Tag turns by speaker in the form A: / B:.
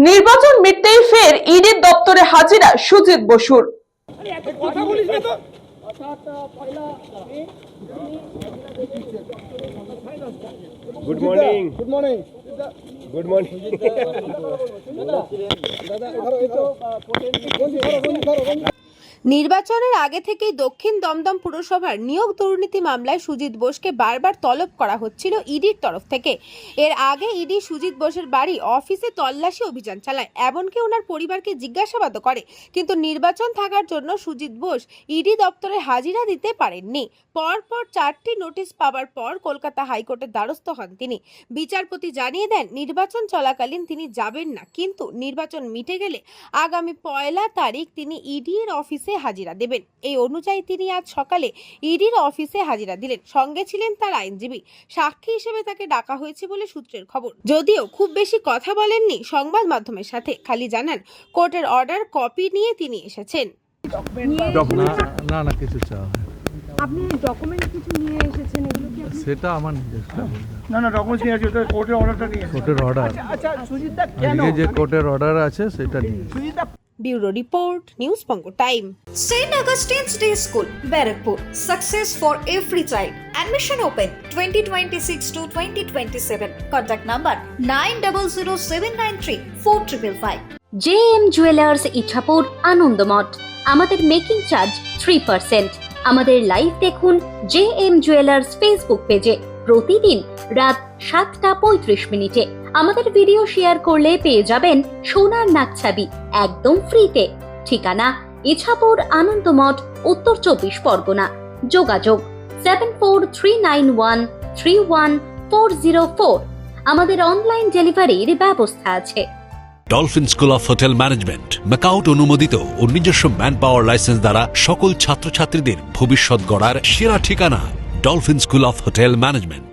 A: নির্বাচন মিটতেই ফের ইডির দপ্তরে হাজিরা সুজিত বসুর।
B: Good morning. Good morning.
C: নির্বাচনের আগে থেকেই দক্ষিণ দমদম পুরসভার নিয়োগ দুর্নীতি মামলায় সুজিত বোসকে বারবার তলব করা হচ্ছিল ইডির তরফ থেকে। এর আগে ইডি সুজিত বোসের বাড়ি অফিসে তল্লাশি অভিযান চালায়, এমনকি ওনার পরিবারকে জিজ্ঞাসাবাদও করে। কিন্তু নির্বাচন থাকার জন্য সুজিত বোস ইডি দপ্তরে হাজিরা দিতে পারেননি। পরপর 4টি নোটিশ পাওয়ার পর কলকাতা হাইকোর্টের দ্বারস্থ হন তিনি। বিচারপতি জানিয়ে দেন নির্বাচন চলাকালীন তিনি যাবেন না, কিন্তু নির্বাচন মিটে গেলে আগামী 1 তারিখ তিনি ইডি এর অফিসে হাজিরা দেবেন। এই অনুযায়ী তিনি আজ সকালে ইডির অফিসে হাজিরা দিলেন। সঙ্গে ছিলেন তার আইনজীবী। সাক্ষী হিসেবে তাকে ডাকা হয়েছে বলে সূত্রের খবর। যদিও খুব বেশি কথা বলেননি সংবাদ মাধ্যমের সাথে, খালি জানান কোর্টের অর্ডার কপি নিয়ে তিনি এসেছেন।
D: না কিছু চাওয়া হয়।
E: আপনি ডকুমেন্ট কিছু নিয়ে এসেছেন, এগুলো কি
D: সেটা আমার নিজস্ব।
B: না ডকুমেন্টস নিয়ে আছে, ওটা কোর্টের অর্ডারটা নিয়ে।
D: কোর্টের অর্ডার,
B: আচ্ছা সুজিতদা কেন
D: আজকে যে কোর্টের অর্ডার আছে সেটা নিয়ে।
B: সুজিতদা
C: bureau report, news Banga time.
F: St. Augustine's Day School, Barrackpur. Success for every child. Admission open 2026 to 2027. Contact number 9007934555.
G: JM jewellers Ichapur Anandamath. আমাদের মেকিং চার্জ 3%। আমাদের লাইভ দেখুন JM জুয়েলার্স ফেসবুক পেজে প্রতিদিন রাত 7:35 আমাদের ভিডিও শেয়ার করলে পেয়ে যাবেন সোনার নাকছাবি একদম ফ্রিতে। ঠিকানা ইছাপুর আনন্দমঠ, উত্তর 24 পরগনা। যোগাযোগ 7439131404। আমাদের অনলাইন ডেলিভারির ব্যবস্থা আছে।
H: Dolphin school of hotel management MAKAUT অনুমোদিত ও নিজস্ব ম্যান পাওয়ার লাইসেন্স দ্বারা সকল ছাত্রছাত্রীদের ভবিষ্যৎ গড়ার সেরা ঠিকানা dolphin school of hotel management.